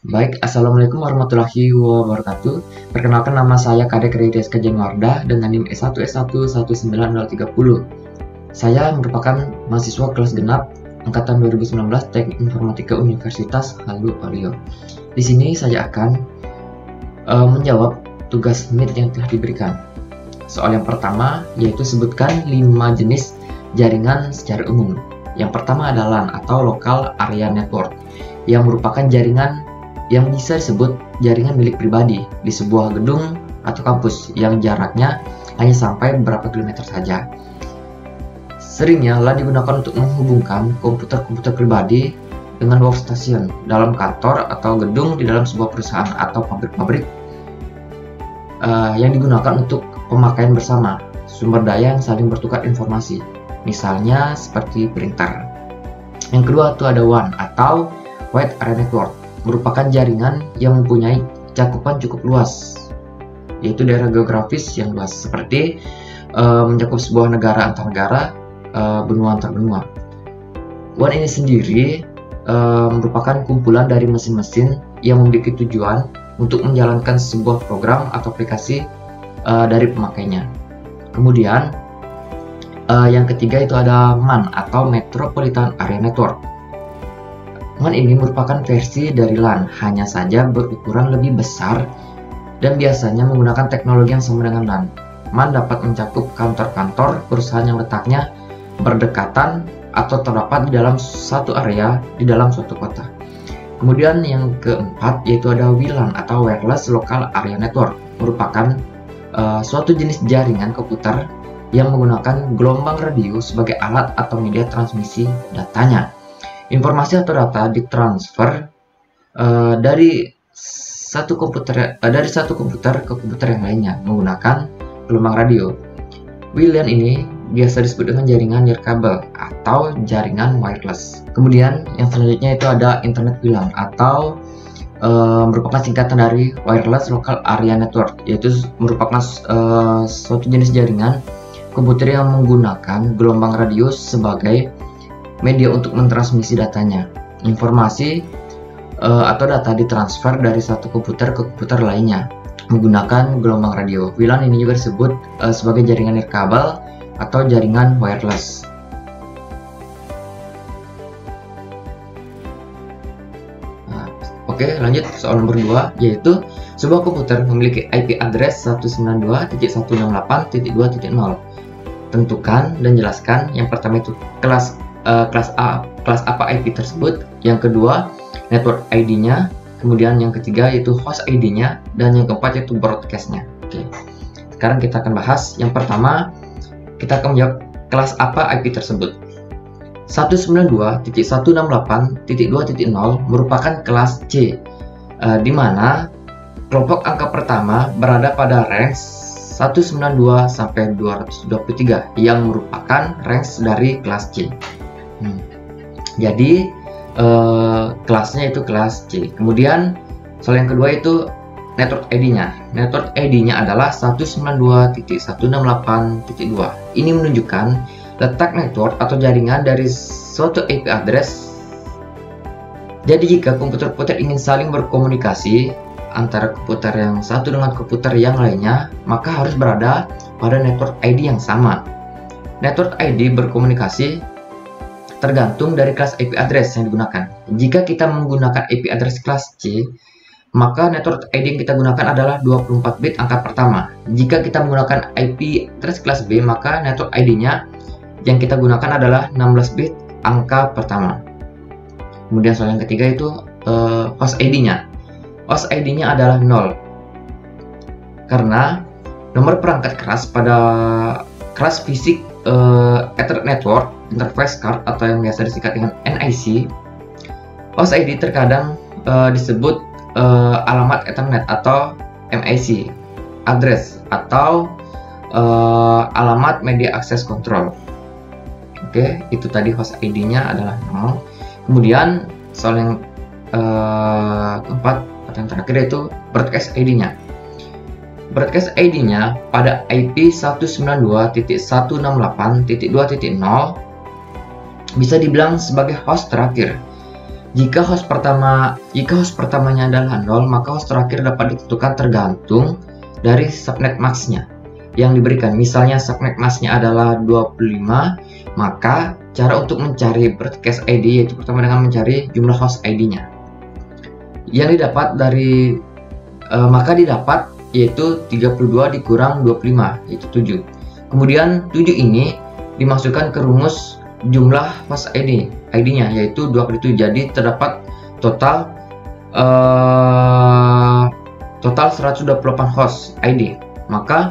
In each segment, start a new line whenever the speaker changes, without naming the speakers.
Baik, Assalamualaikum warahmatullahi wabarakatuh. Perkenalkan, nama saya Kadek Ridheska Jengwarda dengan NIM S1S1 19030. Saya merupakan mahasiswa kelas genap angkatan 2019 Teknik Informatika Universitas Halu Oleo. Di sini saya akan menjawab tugas MIT yang telah diberikan. Soal yang pertama yaitu sebutkan 5 jenis jaringan secara umum. Yang pertama adalah LAN atau Local Area Network, yang merupakan jaringan yang bisa disebut jaringan milik pribadi di sebuah gedung atau kampus yang jaraknya hanya sampai beberapa kilometer saja. Seringnya LAN digunakan untuk menghubungkan komputer-komputer pribadi dengan workstation dalam kantor atau gedung di dalam sebuah perusahaan atau pabrik-pabrik yang digunakan untuk pemakaian bersama sumber daya yang saling bertukar informasi, misalnya seperti printer. Yang kedua itu ada WAN atau Wide Area Network, merupakan jaringan yang mempunyai cakupan cukup luas, yaitu daerah geografis yang luas, seperti mencakup sebuah negara antar negara, benua antar benua. WAN ini sendiri merupakan kumpulan dari mesin-mesin yang memiliki tujuan untuk menjalankan sebuah program atau aplikasi dari pemakainya. Kemudian yang ketiga itu ada MAN atau Metropolitan Area Network. MAN ini merupakan versi dari LAN, hanya saja berukuran lebih besar dan biasanya menggunakan teknologi yang sama dengan LAN. MAN dapat mencakup kantor-kantor perusahaan yang letaknya berdekatan atau terdapat di dalam satu area di dalam suatu kota. Kemudian yang keempat yaitu ada WLAN atau Wireless Local Area Network, merupakan suatu jenis jaringan komputer yang menggunakan gelombang radio sebagai alat atau media transmisi datanya. Informasi atau data ditransfer dari satu komputer ke komputer yang lainnya menggunakan gelombang radio. WLAN ini biasa disebut dengan jaringan nirkabel atau jaringan wireless. Kemudian yang selanjutnya itu ada Internet WLAN atau merupakan singkatan dari Wireless Local Area Network, yaitu merupakan suatu jenis jaringan komputer yang menggunakan gelombang radio sebagai media untuk mentransmisi datanya. Informasi atau data ditransfer dari satu komputer ke komputer lainnya menggunakan gelombang radio. WLAN ini juga disebut sebagai jaringan nirkabel atau jaringan wireless. Oke, lanjut soal nomor 2, yaitu sebuah komputer memiliki IP address 192.168.2.0. Tentukan dan jelaskan. Yang pertama itu kelas apa IP tersebut, yang kedua network ID-nya, kemudian yang ketiga yaitu host ID-nya, dan yang keempat yaitu broadcast-nya. Oke. Sekarang kita akan bahas yang pertama, kita akan menjawab kelas apa IP tersebut. 192.168.2.0 merupakan kelas C, di mana kelompok angka pertama berada pada range 192 sampai 223 yang merupakan range dari kelas C. Jadi kelasnya itu kelas C. Kemudian soal yang kedua itu network ID-nya. Network ID-nya adalah 192.168.2. Ini menunjukkan letak network atau jaringan dari suatu IP address. Jadi jika komputer-komputer ingin saling berkomunikasi antara komputer yang satu dengan komputer yang lainnya, maka harus berada pada network ID yang sama. Network ID berkomunikasi tergantung dari kelas IP address yang digunakan. Jika kita menggunakan IP address kelas C, maka network ID yang kita gunakan adalah 24 bit angka pertama. Jika kita menggunakan IP address kelas B, maka network ID-nya yang kita gunakan adalah 16 bit angka pertama. Kemudian soal yang ketiga itu host ID-nya. Host ID-nya adalah 0, karena nomor perangkat keras pada kelas fisik Ethernet Network Interface Card atau yang biasa disingkat dengan NIC. Host ID terkadang disebut alamat Ethernet atau MAC address atau alamat media access control. Oke, itu tadi host ID-nya adalah 0. Kemudian soal yang keempat atau yang terakhir yaitu broadcast ID-nya. Broadcast ID-nya pada IP 192.168.2.0 bisa dibilang sebagai host terakhir. Jika host pertamanya adalah 0, maka host terakhir dapat ditentukan tergantung dari subnet masknya yang diberikan. Misalnya subnet masknya adalah 25, maka cara untuk mencari broadcast ID yaitu pertama dengan mencari jumlah host ID-nya. Yang didapat dari maka didapat yaitu 32 dikurang 25 yaitu 7. Kemudian 7 ini dimasukkan ke rumus jumlah host ID-nya yaitu 2 kali 7. Jadi terdapat total 128 host ID. Maka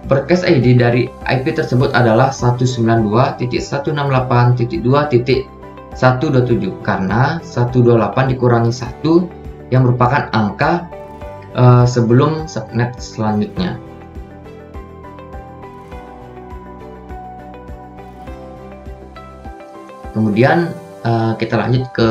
broadcast ID dari IP tersebut adalah 192.168.2.127 karena 128 dikurangi 1 yang merupakan angka sebelum subnet selanjutnya. Kemudian kita lanjut ke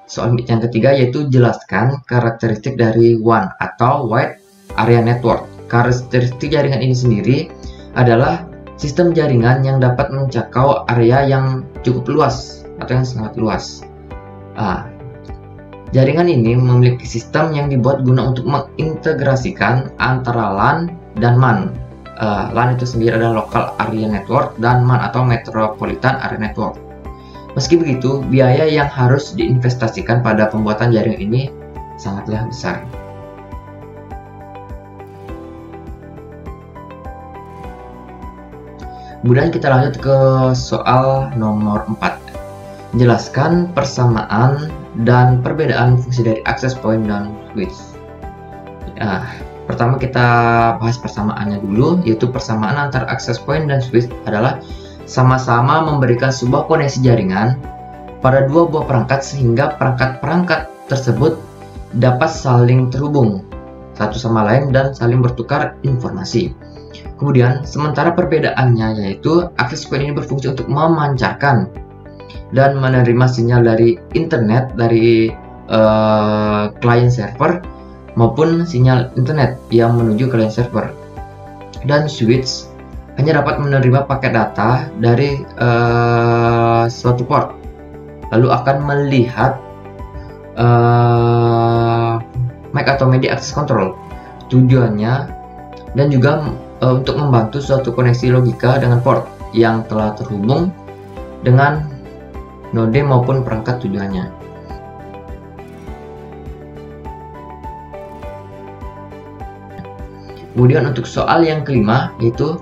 soal yang ketiga, yaitu jelaskan karakteristik dari WAN atau Wide Area Network. Karakteristik jaringan ini sendiri adalah sistem jaringan yang dapat menjangkau area yang cukup luas atau yang sangat luas. Jaringan ini memiliki sistem yang dibuat guna untuk mengintegrasikan antara LAN dan MAN. LAN itu sendiri adalah Local Area Network dan MAN atau Metropolitan Area Network. Meski begitu, biaya yang harus diinvestasikan pada pembuatan jaringan ini sangatlah besar. Kemudian kita lanjut ke soal nomor 4. Jelaskan persamaan dan perbedaan fungsi dari access point dan switch. Pertama kita bahas persamaannya dulu, yaitu persamaan antara access point dan switch adalah sama-sama memberikan sebuah koneksi jaringan pada dua buah perangkat sehingga perangkat-perangkat tersebut dapat saling terhubung satu sama lain dan saling bertukar informasi. Kemudian, sementara perbedaannya yaitu access point ini berfungsi untuk memancarkan dan menerima sinyal dari internet dari client server maupun sinyal internet yang menuju client server. Dan switch hanya dapat menerima paket data dari suatu port, lalu akan melihat MAC atau media access control tujuannya dan juga untuk membantu suatu koneksi logika dengan port yang telah terhubung dengan node maupun perangkat tujuannya. Kemudian untuk soal yang kelima, yaitu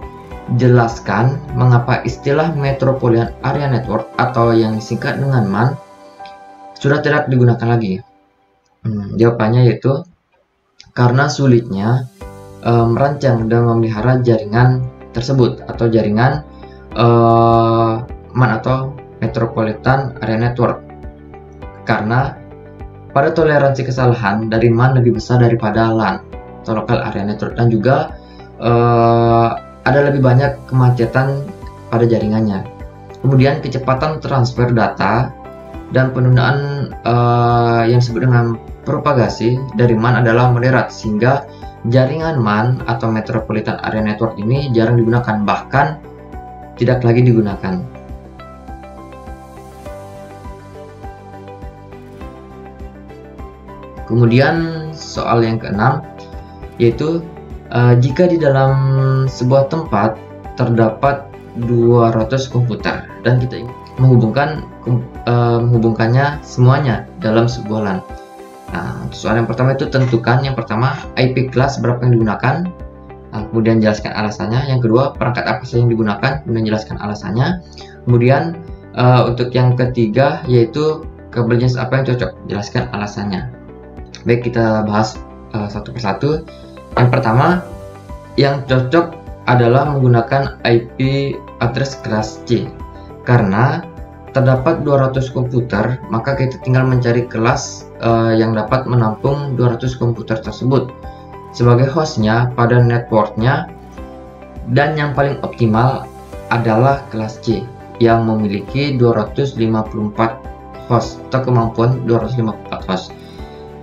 jelaskan mengapa istilah Metropolitan Area Network atau yang disingkat dengan MAN sudah tidak digunakan lagi. Jawabannya yaitu karena sulitnya merancang dan memelihara jaringan tersebut atau jaringan MAN atau Metropolitan Area Network, karena pada toleransi kesalahan dari MAN lebih besar daripada LAN atau Local Area Network, dan juga ada lebih banyak kemacetan pada jaringannya. Kemudian kecepatan transfer data dan penundaan yang disebut dengan propagasi dari MAN adalah moderat, sehingga jaringan MAN atau Metropolitan Area Network ini jarang digunakan, bahkan tidak lagi digunakan. Kemudian soal yang keenam, yaitu jika di dalam sebuah tempat terdapat 200 komputer dan kita ingin menghubungkannya semuanya dalam sebuah LAN. Soal yang pertama itu tentukan yang pertama IP kelas berapa yang digunakan, kemudian jelaskan alasannya. Yang kedua, perangkat apa saja yang digunakan, kemudian jelaskan alasannya. Kemudian untuk yang ketiga yaitu kabel jenis apa yang cocok, jelaskan alasannya. Baik, kita bahas satu persatu. Yang pertama, yang cocok adalah menggunakan IP address kelas C. Karena terdapat 200 komputer, maka kita tinggal mencari kelas yang dapat menampung 200 komputer tersebut sebagai hostnya pada networknya, dan yang paling optimal adalah kelas C yang memiliki 254 host atau kemampuan 254 host.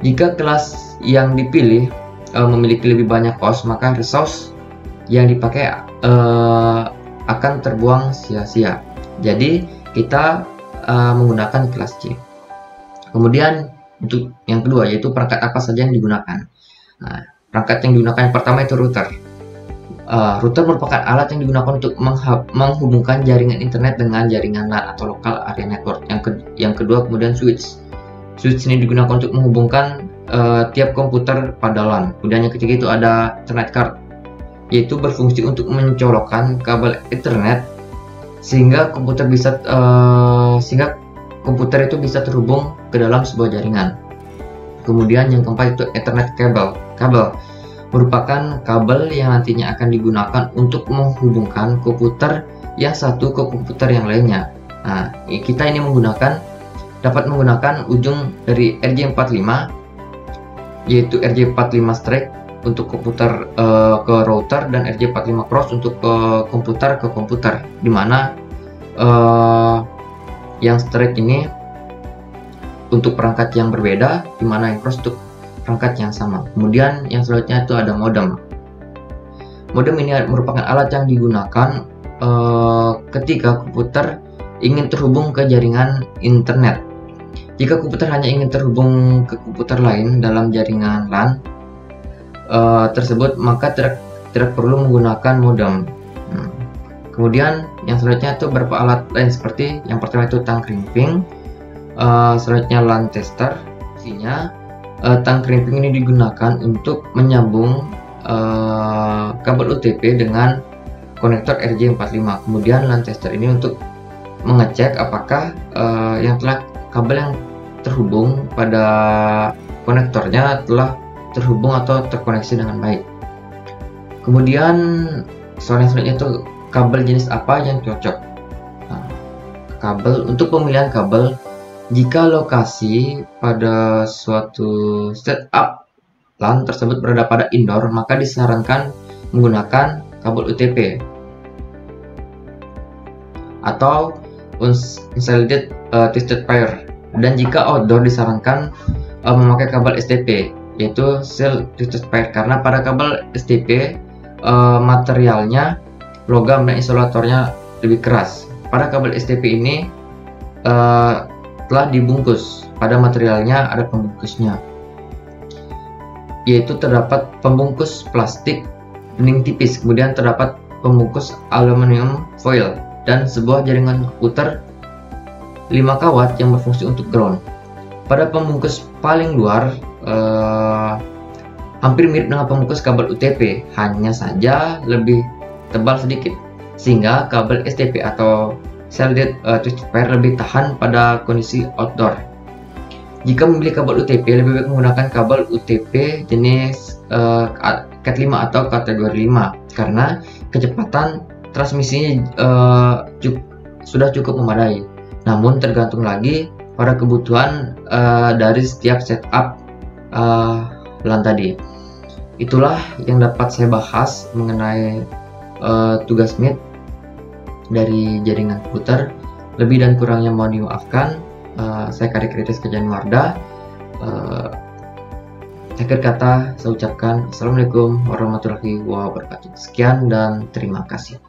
Jika kelas yang dipilih memiliki lebih banyak host, maka resource yang dipakai akan terbuang sia-sia. Jadi kita menggunakan kelas C. Kemudian untuk yang kedua yaitu perangkat apa saja yang digunakan. Nah, perangkat yang digunakan yang pertama itu router. Router merupakan alat yang digunakan untuk menghubungkan jaringan internet dengan jaringan LAN atau local area network. Yang kedua kemudian switch. Switch ini digunakan untuk menghubungkan tiap komputer pada LAN. Kemudian yang ketiga itu ada Ethernet card, yaitu berfungsi untuk mencolokkan kabel Ethernet sehingga komputer itu bisa terhubung ke dalam sebuah jaringan. Kemudian yang keempat itu Ethernet cable. Kabel merupakan kabel yang nantinya akan digunakan untuk menghubungkan komputer yang satu ke komputer yang lainnya. Nah, kita ini dapat menggunakan ujung dari RJ45 yaitu RJ45 straight untuk komputer ke router dan RJ45 cross untuk ke komputer, dimana yang straight ini untuk perangkat yang berbeda, dimana yang cross untuk perangkat yang sama. Kemudian yang selanjutnya itu ada modem. Modem ini merupakan alat yang digunakan ketika komputer ingin terhubung ke jaringan internet. Jika komputer hanya ingin terhubung ke komputer lain dalam jaringan LAN tersebut, maka tidak perlu menggunakan modem. Kemudian yang selanjutnya itu beberapa alat lain seperti yang pertama itu tang crimping, selanjutnya LAN tester. Isinya tang crimping ini digunakan untuk menyambung kabel UTP dengan konektor RJ45. Kemudian LAN tester ini untuk mengecek apakah kabel yang terhubung pada konektornya telah terhubung atau terkoneksi dengan baik. Kemudian soal yang selanjutnya itu kabel jenis apa yang cocok. Untuk pemilihan kabel, jika lokasi pada suatu setup LAN tersebut berada pada indoor, maka disarankan menggunakan kabel UTP atau unshielded twisted pair. Dan jika outdoor disarankan memakai kabel STP yaitu shielded twisted pair, karena pada kabel STP materialnya logam dan isolatornya lebih keras. Pada kabel STP ini telah dibungkus, pada materialnya ada pembungkusnya, yaitu terdapat pembungkus plastik bening tipis, kemudian terdapat pembungkus aluminium foil dan sebuah jaringan komputer 5 kawat yang berfungsi untuk ground. Pada pembungkus paling luar hampir mirip dengan pembungkus kabel UTP, hanya saja lebih tebal sedikit, sehingga kabel STP atau shielded twisted pair lebih tahan pada kondisi outdoor. Jika memilih kabel UTP, lebih baik menggunakan kabel UTP jenis Cat5 atau Cat25 karena kecepatan transmisinya sudah cukup memadai. Namun tergantung lagi pada kebutuhan dari setiap setup LAN tadi. Itulah yang dapat saya bahas mengenai tugas MIT dari jaringan komputer. Lebih dan kurangnya mohon dimaafkan. Saya Kadek Rizky Januarda. Akhir kata saya ucapkan Assalamualaikum warahmatullahi wabarakatuh. Sekian dan terima kasih.